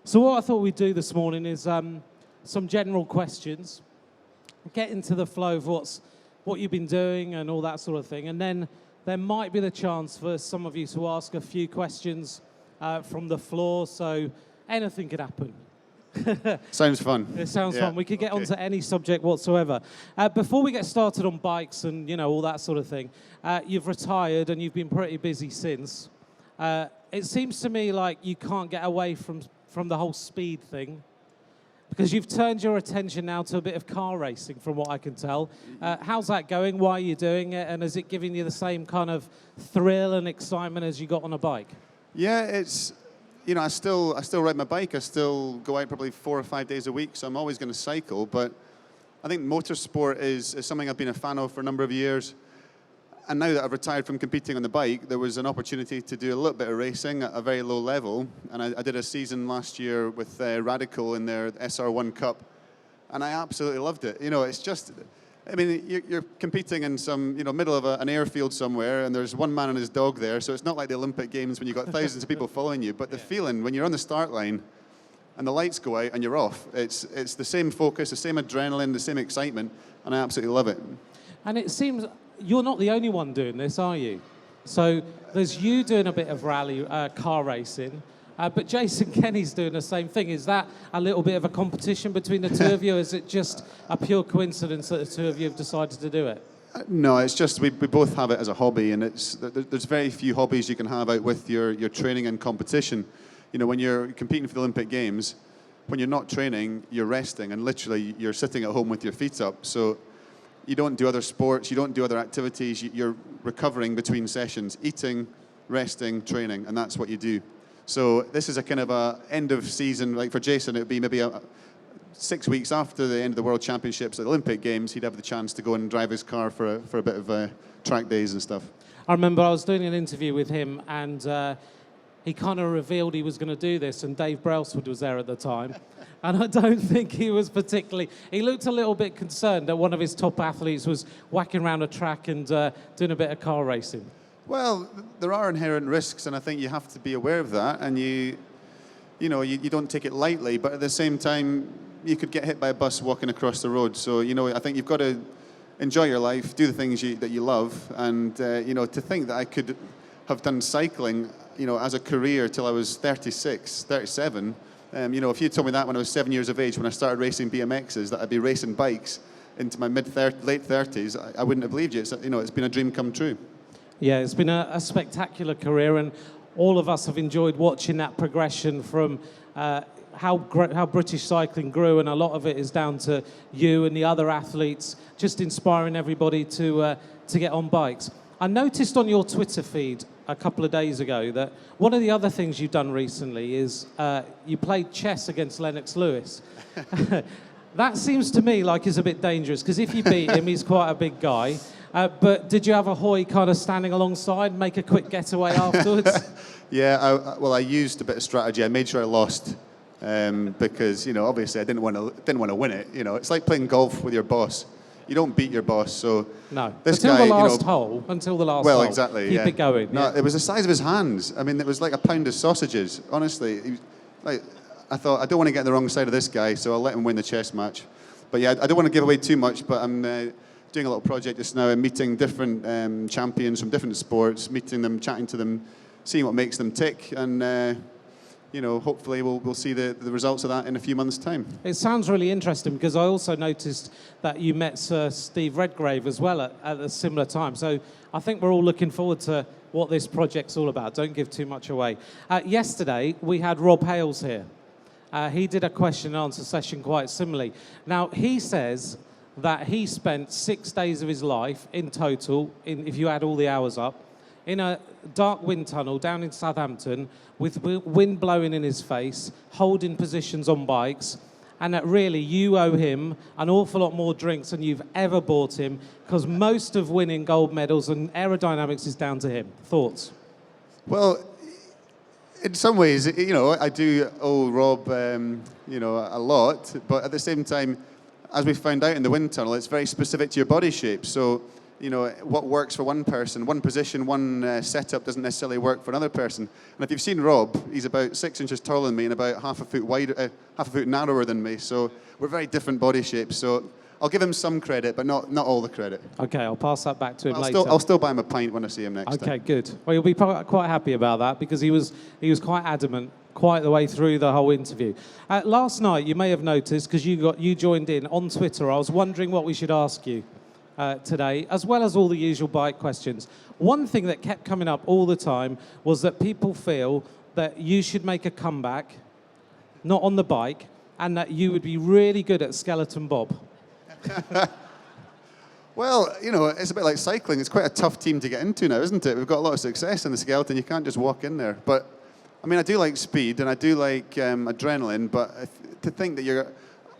So what I thought we'd do this morning is some general questions, get into the flow of what you've been doing and all that sort of thing, and then there might be the chance for some of you to ask a few questions from the floor, so anything could happen. Sounds fun. It sounds fun. We could get onto any subject whatsoever. Before we get started on bikes and all that sort of thing, you've retired and you've been pretty busy since. It seems to me like you can't get away from the whole speed thing, because you've turned your attention now to a bit of car racing, from what I can tell. How's that going? Why are you doing it? And is it giving you the same kind of thrill and excitement as you got on a bike? Yeah, it's, I still ride my bike. I still go out probably 4 or 5 days a week, so I'm always going to cycle. But I think motorsport is something I've been a fan of for a number of years. And now that I've retired from competing on the bike, there was an opportunity to do a little bit of racing at a very low level. And I did a season last year with Radical in their SR1 Cup, and I absolutely loved it. It's just, you're competing in some, middle of an airfield somewhere, and there's one man and his dog there, so it's not like the Olympic Games when you've got thousands of people following you. But the feeling when you're on the start line and the lights go out and you're off, it's the same focus, the same adrenaline, the same excitement, and I absolutely love it. And it seems you're not the only one doing this, are you? So there's you doing a bit of rally car racing, but Jason Kenny's doing the same thing. Is that a little bit of a competition between the two of you? Is it just a pure coincidence that the two of you have decided to do it? No, it's just we both have it as a hobby, and there's very few hobbies you can have out with your training and competition. When you're competing for the Olympic Games, when you're not training, you're resting, and literally you're sitting at home with your feet up. So you don't do other sports, you don't do other activities, you're recovering between sessions, eating, resting, training, and that's what you do. So this is a kind of a end of season, like for Jason, it would be maybe 6 weeks after the end of the World Championships at the Olympic Games, he'd have the chance to go and drive his car for a bit of track days and stuff. I remember I was doing an interview with him, and he kind of revealed he was going to do this, and Dave Brailsford was there at the time. And I don't think he was particularly... He looked a little bit concerned that one of his top athletes was whacking around a track and doing a bit of car racing. Well, there are inherent risks, and I think you have to be aware of that, and you don't take it lightly, but at the same time, you could get hit by a bus walking across the road. So, I think you've got to enjoy your life, do the things that you love, and, to think that I could have done cycling, as a career till I was 36, 37, if you told me that when I was 7 years of age, when I started racing BMXs, that I'd be racing bikes into my late 30s, I wouldn't have believed you. It's been a dream come true. Yeah, it's been a spectacular career, and all of us have enjoyed watching that progression from how British cycling grew, and a lot of it is down to you and the other athletes just inspiring everybody to get on bikes. I noticed on your Twitter feed a couple of days ago that one of the other things you've done recently is you played chess against Lennox Lewis. That seems to me like is a bit dangerous, because if you beat him, he's quite a big guy. But did you have a Hoy kind of standing alongside, make a quick getaway afterwards? Yeah, I used a bit of strategy. I made sure I lost because obviously I didn't want to win it. It's like playing golf with your boss. You don't beat your boss, so no. This until guy, the last hole. Until the last hole. Well, exactly. Keep it going. No, it was the size of his hands. I mean, it was like a pound of sausages. Honestly, I thought I don't want to get on the wrong side of this guy, so I'll let him win the chess match. But yeah, I don't want to give away too much. But I'm doing a little project just now and meeting different champions from different sports, meeting them, chatting to them, seeing what makes them tick, and hopefully we'll see the results of that in a few months' time. It sounds really interesting, because I also noticed that you met Sir Steve Redgrave as well at a similar time. So I think we're all looking forward to what this project's all about. Don't give too much away. Yesterday, we had Rob Hales here. He did a question and answer session quite similarly. Now, he says that he spent 6 days of his life in total, if you add all the hours up, in a dark wind tunnel down in Southampton with wind blowing in his face, holding positions on bikes, and that really you owe him an awful lot more drinks than you've ever bought him, because most of winning gold medals and aerodynamics is down to him. Thoughts? Well, in some ways, I do owe Rob, a lot, but at the same time, as we found out in the wind tunnel, it's very specific to your body shape. So, you know, what works for one person, one position, one setup doesn't necessarily work for another person. And if you've seen Rob, he's about 6 inches taller than me and about half a foot narrower than me. So we're very different body shapes. So I'll give him some credit, but not all the credit. Okay, I'll pass that back to him later. I'll still buy him a pint when I see him next time. Okay, good. Well, you'll be quite happy about that because he was quite adamant quite the way through the whole interview. Last night, you may have noticed, because you joined in on Twitter, I was wondering what we should ask you today, as well as all the usual bike questions. One thing that kept coming up all the time was that people feel that you should make a comeback, not on the bike, and that you would be really good at Skeleton Bob. Well, you know, it's a bit like cycling. It's quite a tough team to get into now, isn't it? We've got a lot of success in the skeleton. You can't just walk in there. But, I mean, I do like speed and I do like adrenaline, but to think that you're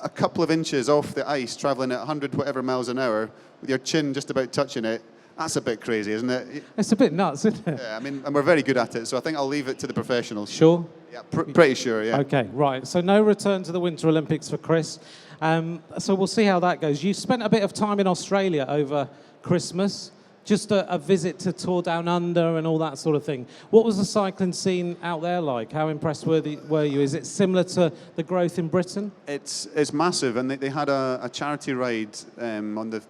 a couple of inches off the ice traveling at 100 whatever miles an hour with your chin just about touching it, that's a bit crazy, isn't it? It's a bit nuts, isn't it? Yeah, I mean, and we're very good at it, so I think I'll leave it to the professionals. Sure? Yeah, pretty sure, yeah. Okay, right. So no return to the Winter Olympics for Chris. So we'll see how that goes. You spent a bit of time in Australia over Christmas, just a visit to Tour Down Under and all that sort of thing. What was the cycling scene out there like? How impressed were you? Is it similar to the growth in Britain? It's massive, and they had a charity ride on the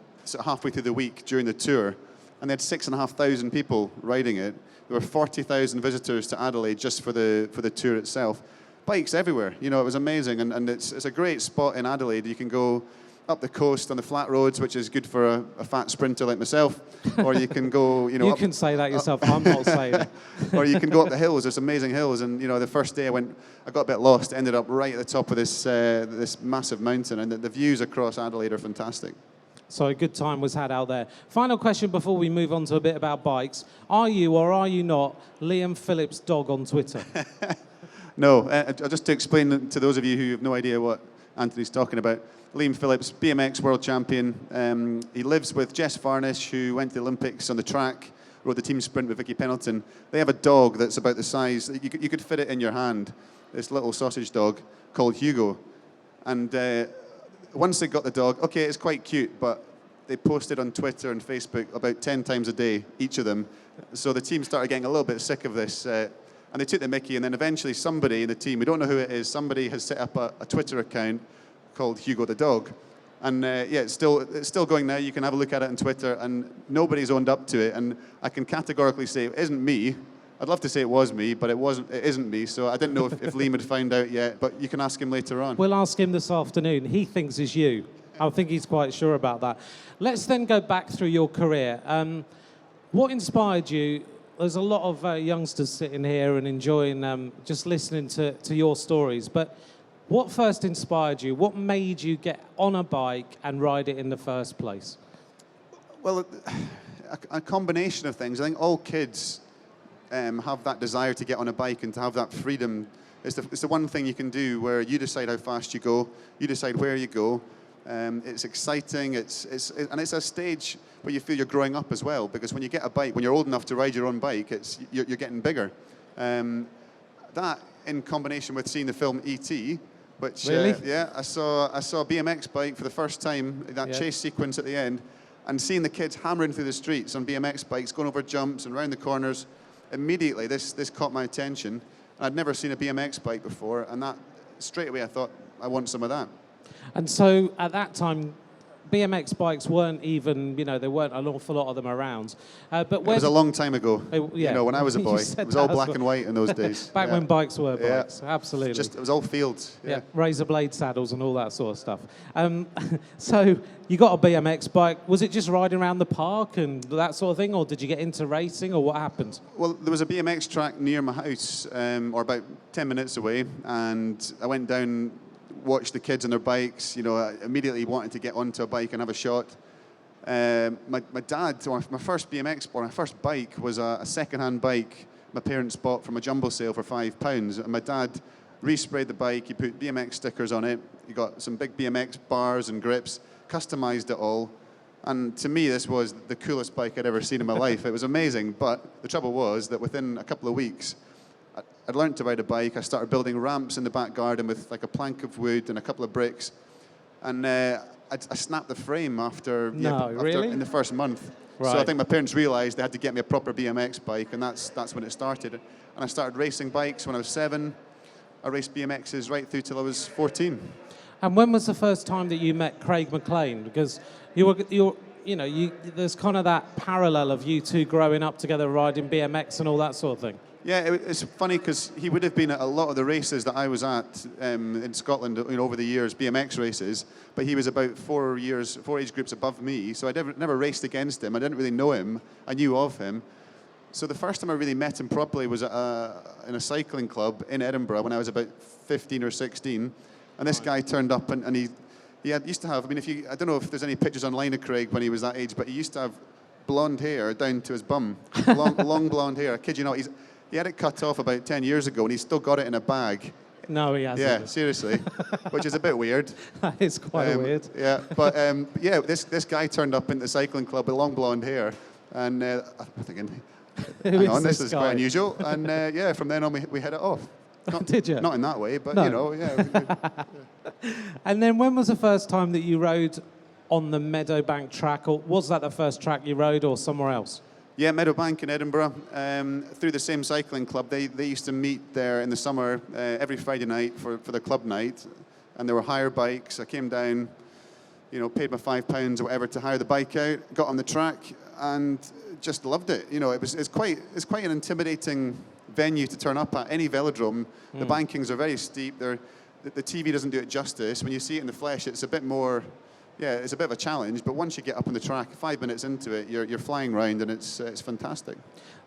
halfway through the week during the tour, and they had 6,500 people riding it. There were 40,000 visitors to Adelaide just for the tour itself. Bikes everywhere, you know, it was amazing, and it's a great spot in Adelaide. You can go up the coast on the flat roads, which is good for a fat sprinter like myself, or you can go, you know... You can say that yourself, I'm not saying it. Or you can go up the hills, there's amazing hills, and, you know, the first day I got a bit lost, ended up right at the top of this massive mountain, and the views across Adelaide are fantastic. So a good time was had out there. Final question before we move on to a bit about bikes. Are you or are you not Liam Phillips' dog on Twitter? No, just to explain to those of you who have no idea what Anthony's talking about, Liam Phillips, BMX world champion. He lives with Jess Varnish, who went to the Olympics on the track, rode the team sprint with Vicky Pendleton. They have a dog that's about the size, you could fit it in your hand, this little sausage dog called Hugo. And once they got the dog, okay, it's quite cute, but they posted on Twitter and Facebook about 10 times a day, each of them. So the team started getting a little bit sick of this. And they took the mickey, and then eventually somebody in the team, we don't know who it is, somebody has set up a Twitter account called Hugo the Dog. And yeah, it's still going now. You can have a look at it on Twitter, and nobody's owned up to it. And I can categorically say it isn't me. I'd love to say it was me, but it isn't me. So I didn't know if Liam had found out yet, but you can ask him later on. We'll ask him this afternoon. He thinks it's you. I think he's quite sure about that. Let's then go back through your career. What inspired you? There's a lot of youngsters sitting here and enjoying just listening to your stories. But what first inspired you? What made you get on a bike and ride it in the first place? Well, a combination of things. I think all kids have that desire to get on a bike and to have that freedom. It's the one thing you can do where you decide how fast you go, you decide where you go. It's exciting. It's a stage where you feel you're growing up as well, because when you get a bike, when you're old enough to ride your own bike, you're getting bigger. That in combination with seeing the film E.T., which really? Yeah, I saw a BMX bike for the first time, that chase sequence at the end, and seeing the kids hammering through the streets on BMX bikes, going over jumps and around the corners. Immediately, this caught my attention. I'd never seen a BMX bike before, and that straight away I thought, I want some of that. And so at that time, BMX bikes weren't even, there weren't an awful lot of them around. But it was a long time ago, yeah. When I was a boy. It was all black and white in those days. Back when bikes were bikes, absolutely. It was all fields. Yeah, razor blade saddles and all that sort of stuff. So you got a BMX bike. Was it just riding around the park and that sort of thing, or did you get into racing, or what happened? Well, there was a BMX track near my house, or about 10 minutes away, and I went down, watched the kids on their bikes, I immediately wanted to get onto a bike and have a shot. My dad, my first BMX, or my first bike was a second-hand bike my parents bought from a jumbo sale for £5. And my dad resprayed the bike, he put BMX stickers on it, he got some big BMX bars and grips, customized it all. And to me, this was the coolest bike I'd ever seen in my life. It was amazing, but the trouble was that within a couple of weeks, I'd learned to ride a bike. I started building ramps in the back garden with like a plank of wood and a couple of bricks. And I I snapped the frame after, really? in the first month. Right. So I think my parents realised they had to get me a proper BMX bike, and that's when it started. And I started racing bikes when I was 7. I raced BMXs right through till I was 14. And when was the first time that you met Craig McLean? Because there's kind of that parallel of you two growing up together, riding BMX and all that sort of thing. Yeah, it's funny because he would have been at a lot of the races that I was at in Scotland, over the years, BMX races. But he was about 4 age groups above me, so I never raced against him. I didn't really know him. I knew of him. So the first time I really met him properly was in a cycling club in Edinburgh when I was about 15 or 16. And this guy turned up, and he used to have. I mean, I don't know if there's any pictures online of Craig when he was that age, but he used to have blonde hair down to his bum, long blonde hair. I kid you not. He had it cut off about 10 years ago, and he's still got it in a bag. No, he hasn't. Yeah, seriously, which is a bit weird. That is quite weird. Yeah, but this guy turned up in the cycling club with long blonde hair, and I'm thinking, hang on, this is quite unusual. And from then on, we hit it off. Did you? Not in that way, but yeah. And then when was the first time that you rode on the Meadowbank track, or was that the first track you rode, or somewhere else? Yeah, Meadowbank in Edinburgh, through the same cycling club. They used to meet there in the summer every Friday night for the club night, and there were hire bikes. I came down, paid my £5 or whatever to hire the bike out, got on the track, and just loved it. It's quite an intimidating venue to turn up at. Any velodrome, the bankings are very steep. The TV doesn't do it justice. When you see it in the flesh, it's a bit more. Yeah, it's a bit of a challenge, but once you get up on the track, 5 minutes into it, you're flying around, and it's fantastic.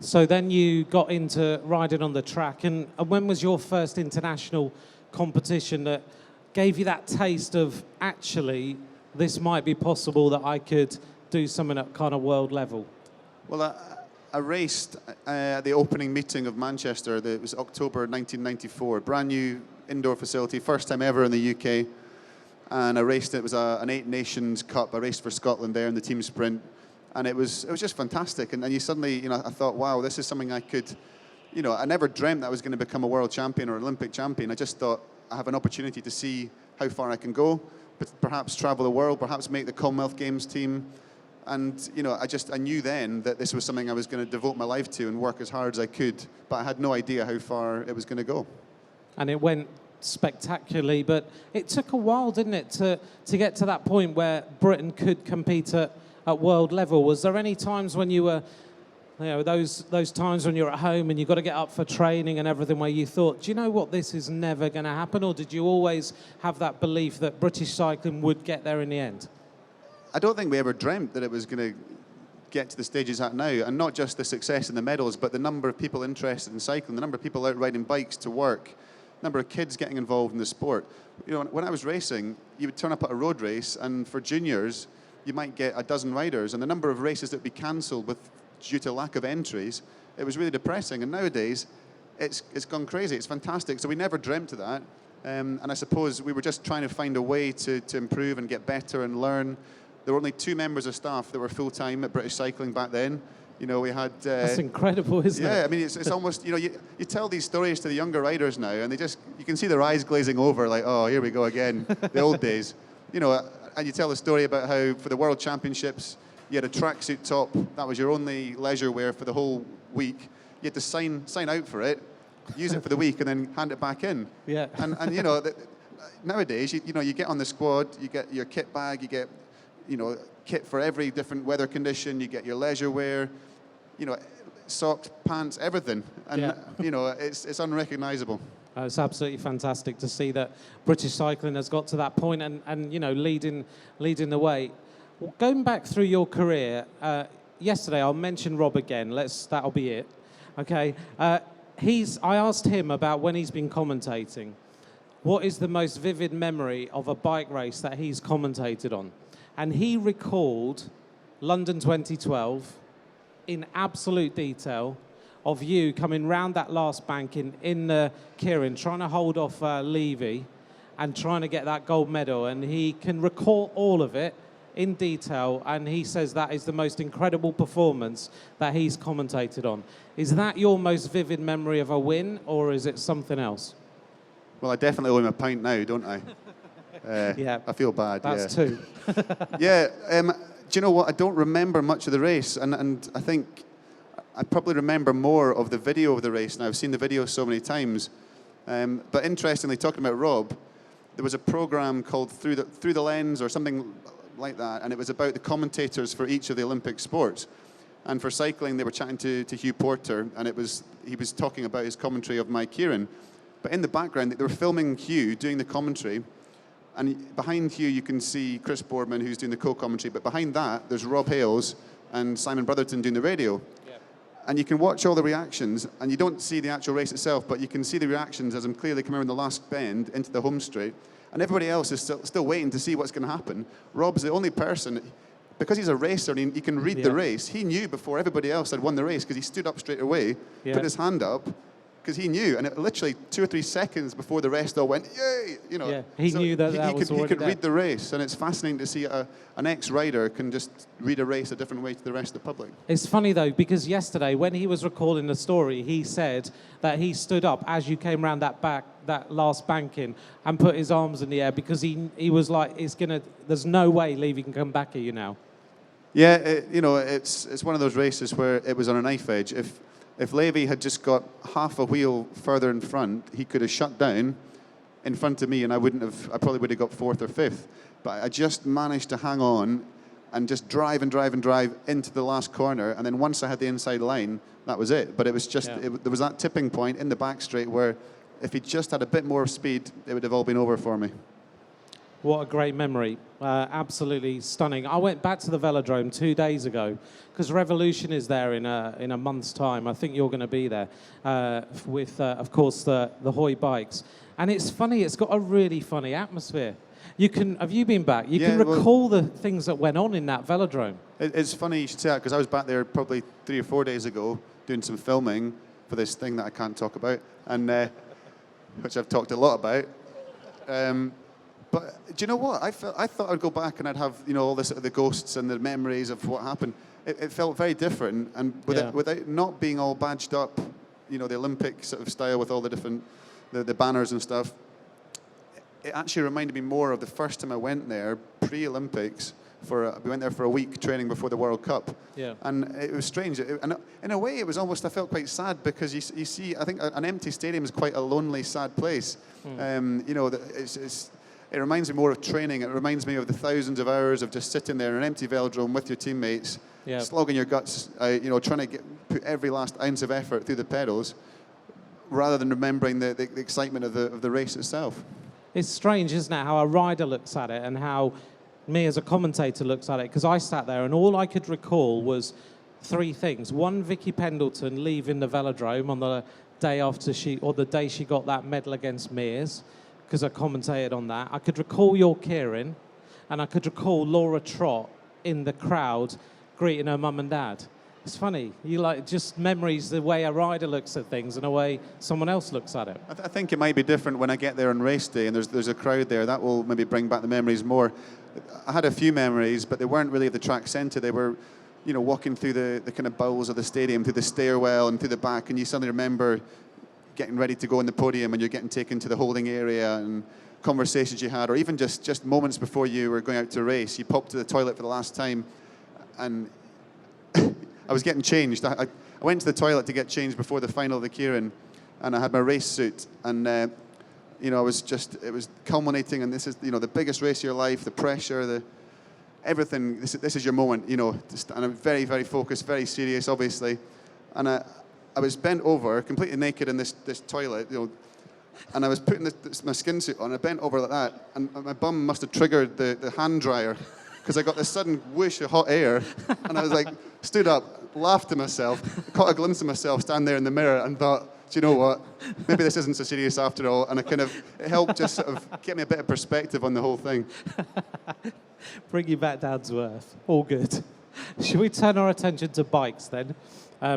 So then you got into riding on the track, and when was your first international competition that gave you that taste of, actually, this might be possible that I could do something at kind of world level? Well, I raced at the opening meeting of Manchester. It was October 1994, brand new indoor facility, first time ever in the UK. And I raced it. It was an 8 Nations Cup. I raced for Scotland there in the team sprint, and it was just fantastic. And you suddenly, I thought, wow, this is something I could, I never dreamt that I was going to become a world champion or Olympic champion. I just thought I have an opportunity to see how far I can go, but perhaps travel the world, perhaps make the Commonwealth Games team. And I knew then that this was something I was going to devote my life to and work as hard as I could. But I had no idea how far it was going to go. And it went spectacularly, but it took a while, didn't it, to get to that point where Britain could compete at world level. Was there any times when you were, those times when you're at home and you've got to get up for training and everything, where you thought, do you know what, this is never going to happen? Or did you always have that belief that British cycling would get there in the end? I don't think we ever dreamt that it was going to get to the stage it's at now, and not just the success and the medals, but the number of people interested in cycling, the number of people out riding bikes to work, number of kids getting involved in the sport. When I was racing, you would turn up at a road race, and for juniors, you might get a dozen riders, and the number of races that would be cancelled due to lack of entries, it was really depressing. And nowadays, it's gone crazy. It's fantastic. So we never dreamt of that, and I suppose we were just trying to find a way to improve and get better and learn. There were only 2 members of staff that were full-time at British Cycling back then. We had... That's incredible, isn't it? Yeah, I mean, it's almost, you tell these stories to the younger riders now, and you can see their eyes glazing over, like, oh, here we go again, the old days. And you tell the story about how for the World Championships, you had a tracksuit top, that was your only leisure wear for the whole week. You had to sign out for it, use it for the week, and then hand it back in. Yeah. And nowadays, you get on the squad, you get your kit bag, you get, kit for every different weather condition, you get your leisure wear, socks, pants, everything. And, it's unrecognisable. It's absolutely fantastic to see that British cycling has got to that point and leading the way. Well, going back through your career, yesterday I'll mention Rob again. That'll be it. Okay. I asked him about when he's been commentating. What is the most vivid memory of a bike race that he's commentated on? And he recalled London 2012 in absolute detail, of you coming round that last bank in Kieran, trying to hold off Levy and trying to get that gold medal. And he can recall all of it in detail, and he says that is the most incredible performance that he's commentated on. Is that your most vivid memory of a win, or is it something else? Well, I definitely owe him a pint now, don't I? Yeah. I feel bad. That's yeah. two. Yeah. Do you know what? I don't remember much of the race, and I think I probably remember more of the video of the race, and I've seen the video so many times. But interestingly, talking about Rob, there was a program called Through the Lens or something like that, and it was about the commentators for each of the Olympic sports. And for cycling, they were chatting to Hugh Porter, and he was talking about his commentary of Mike Kieran. But in the background, they were filming Hugh doing the commentary, and behind Hugh you can see Chris Boardman, who's doing the co-commentary, but behind that there's Rob Hales and Simon Brotherton doing the radio. Yeah. And you can watch all the reactions, and you don't see the actual race itself, but you can see the reactions as I'm clearly coming around the last bend into the home straight, and everybody else is still waiting to see what's going to happen. Rob's the only person, because he's a racer and he can read the race, he knew before everybody else had won the race because he stood up straight away, put his hand up, because he knew, and it literally 2 or 3 seconds before the rest all went, yay! You know, yeah, he knew that he could read the race, and it's fascinating to see an ex-rider can just read a race a different way to the rest of the public. It's funny though, because yesterday when he was recalling the story, he said that he stood up as you came around that last banking, and put his arms in the air because he was like, there's no way Levy can come back at you now. Yeah, it's one of those races where it was on a knife edge. If Levy had just got half a wheel further in front, he could have shut down in front of me, and I probably would have got 4th or 5th. But I just managed to hang on and just drive into the last corner, and then once I had the inside line, that was it. But it was just, there was that tipping point in the back straight where if he just had a bit more speed, it would have all been over for me. What a great memory. Absolutely stunning. I went back to the velodrome 2 days ago because Revolution is there in a month's time. I think you're going to be there with, of course, the Hoy bikes. And it's funny, it's got a really funny atmosphere. Have you been back? You can recall the things that went on in that velodrome. It's funny you should say that because I was back there probably 3 or 4 days ago doing some filming for this thing that I can't talk about, and which I've talked a lot about. But do you know what? I thought I'd go back and I'd have all the ghosts and the memories of what happened. It felt very different, and without not being all badged up, the Olympic sort of style with all the different the banners and stuff. It actually reminded me more of the first time I went there pre-Olympics. We went there for a week training before the World Cup. Yeah. And it was strange. And in a way, it was almost, I felt quite sad because you see, I think an empty stadium is quite a lonely, sad place. It reminds me more of training. It reminds me of the thousands of hours of just sitting there in an empty velodrome with your teammates, slogging your guts, trying to put every last ounce of effort through the pedals, rather than remembering the excitement of the race itself. It's strange, isn't it, how a rider looks at it and how me as a commentator looks at it, because I sat there and all I could recall was 3 things. One, Vicky Pendleton leaving the velodrome on the day after the day she got that medal against Mears, because I commentated on that. I could recall your Kieran, and I could recall Laura Trott in the crowd greeting her mum and dad. It's funny, just memories, the way a rider looks at things and the way someone else looks at it. I think it might be different when I get there on race day and there's a crowd there. That will maybe bring back the memories more. I had a few memories, but they weren't really at the track centre. They were, walking through the kind of bowels of the stadium, through the stairwell and through the back, and you suddenly remember getting ready to go on the podium and you're getting taken to the holding area and conversations you had, or even just moments before you were going out to race. You popped to the toilet for the last time, and I was getting changed. I went to the toilet to get changed before the final of the Kieran, and I had my race suit, and it was culminating, and this is the biggest race of your life, the pressure, everything. This is your moment, and I'm very, very focused, very serious, obviously, and I was bent over, completely naked in this toilet, and I was putting my skin suit on. I bent over like that, and my bum must have triggered the hand dryer, because I got this sudden whoosh of hot air, and I was like, stood up, laughed to myself, caught a glimpse of myself standing there in the mirror, and thought, do you know what? Maybe this isn't so serious after all. And it helped just sort of get me a bit of perspective on the whole thing. Bring you back down to earth. All good. Should we turn our attention to bikes then?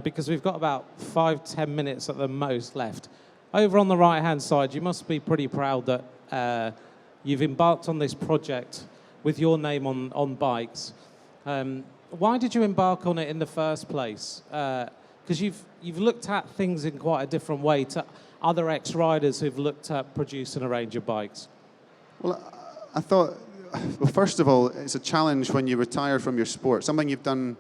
Because we've got about 5-10 minutes at the most left. Over on the right-hand side, you must be pretty proud that you've embarked on this project with your name on bikes. Why did you embark on it in the first place? Because you've looked at things in quite a different way to other ex-riders who've looked at producing a range of bikes. Well, I thought, well, first of all, it's a challenge when you retire from your sport. Something you've done,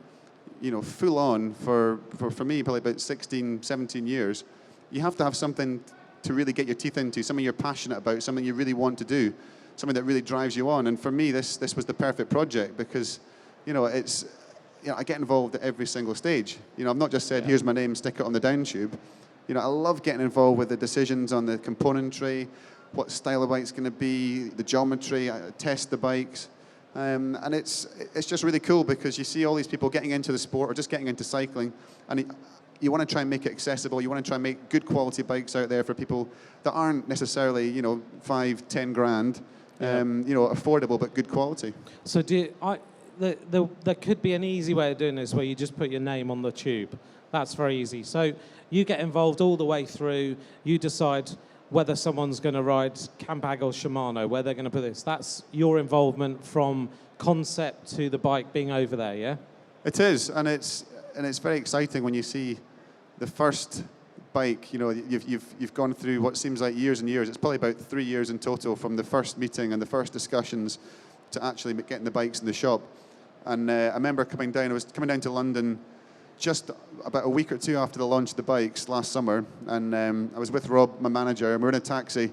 full on for me, probably about 16, 17 years. You have to have something to really get your teeth into, something you're passionate about, something you really want to do, something that really drives you on. And for me, this was the perfect project because, it's, I get involved at every single stage. I've not just said, here's my name, stick it on the down tube. I love getting involved with the decisions on the componentry, what style of bike's going to be, the geometry, test the bikes. And it's just really cool because you see all these people getting into the sport or just getting into cycling, and you want to try and make it accessible. You want to try and make good quality bikes out there for people that aren't necessarily, 5-10 grand, affordable but good quality. So there could be an easy way of doing this where you just put your name on the tube. That's very easy. So you get involved all the way through. You decide whether someone's going to ride Campag or Shimano, where they're going to put this. That's your involvement from concept to the bike being over there, yeah? It is, and it's very exciting when you see the first bike. You've gone through what seems like years and years. It's probably about 3 years in total from the first meeting and the first discussions to actually getting the bikes in the shop. And I remember I was coming down to London just about a week or two after the launch of the bikes last summer, and I was with Rob, my manager, and we were in a taxi,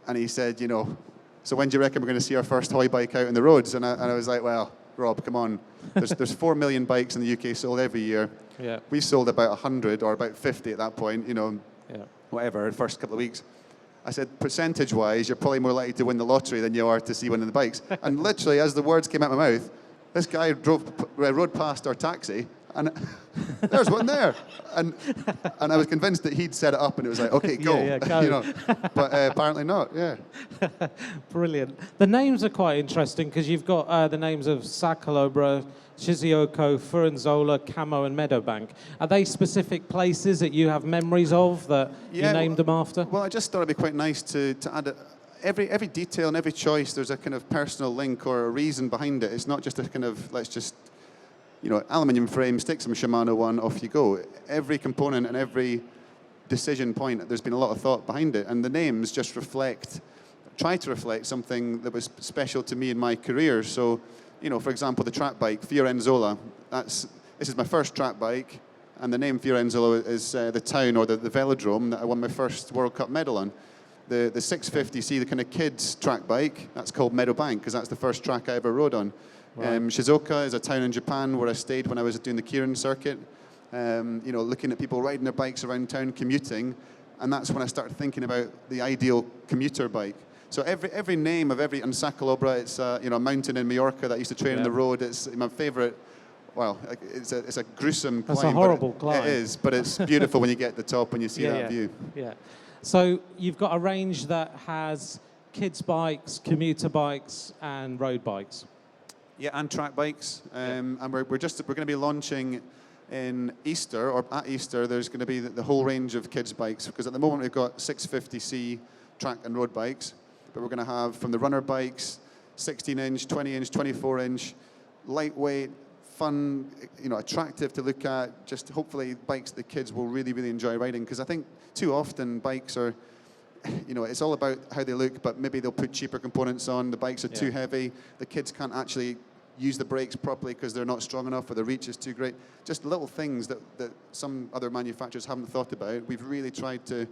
and he said, so when do you reckon we're going to see our first Hoy bike out on the roads? And I was like, well, Rob, come on. There's 4 million bikes in the UK sold every year. Yeah. We sold about 100 or about 50 at that point, whatever, the first couple of weeks. I said, percentage-wise, you're probably more likely to win the lottery than you are to see one of the bikes. And literally, as the words came out of my mouth, this guy rode past our taxi, and there's one there. And I was convinced that he'd set it up, and it was like, okay, go. Yeah, go. But apparently not, yeah. Brilliant. The names are quite interesting because you've got the names of Sacalobra, Shizuoka, Furenzola, Camo, and Meadowbank. Are they specific places that you have memories of that you named them after? Well, I just thought it'd be quite nice to add every detail and every choice. There's a kind of personal link or a reason behind it. It's not just a kind of let's just aluminium frame, stick some Shimano one, off you go. Every component and every decision point, there's been a lot of thought behind it, and the names just try to reflect something that was special to me in my career. So, for example, the track bike, Fiorenzola, this is my first track bike, and the name Fiorenzola is the town or the velodrome that I won my first World Cup medal on. The 650C, the kind of kids track bike, that's called Meadowbank because that's the first track I ever rode on. Right. Shizuoka is a town in Japan where I stayed when I was doing the Kirin circuit, looking at people riding their bikes around town, commuting, and that's when I started thinking about the ideal commuter bike. So every name of and Sacalobra, it's a mountain in Mallorca that I used to train on the road. It's my favourite. Well, it's a gruesome climb. It's a horrible climb. It is, but it's beautiful when you get to the top and you see that view. Yeah. So you've got a range that has kids' bikes, commuter bikes, and road bikes. Yeah, and track bikes. And we're going to be launching in Easter, or at Easter, there's going to be the whole range of kids' bikes, because at the moment we've got 650C track and road bikes, but we're going to have from the runner bikes, 16-inch, 20-inch, 24-inch, lightweight, fun, attractive to look at, just hopefully bikes the kids will really, really enjoy riding, because I think too often bikes are, it's all about how they look, but maybe they'll put cheaper components on, the bikes are too heavy, the kids can't actually use the brakes properly because they're not strong enough or the reach is too great. Just little things that some other manufacturers haven't thought about. We've really tried to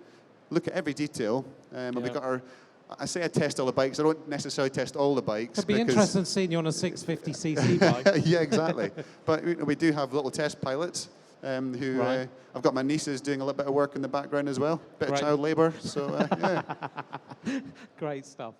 look at every detail, and we've got I say I test all the bikes. I don't necessarily test all the bikes. It'd be interesting seeing you on a 650cc bike. Yeah, exactly. But we do have little test pilots who I've got my nieces doing a little bit of work in the background as well. Bit of child labour. So yeah. Great stuff.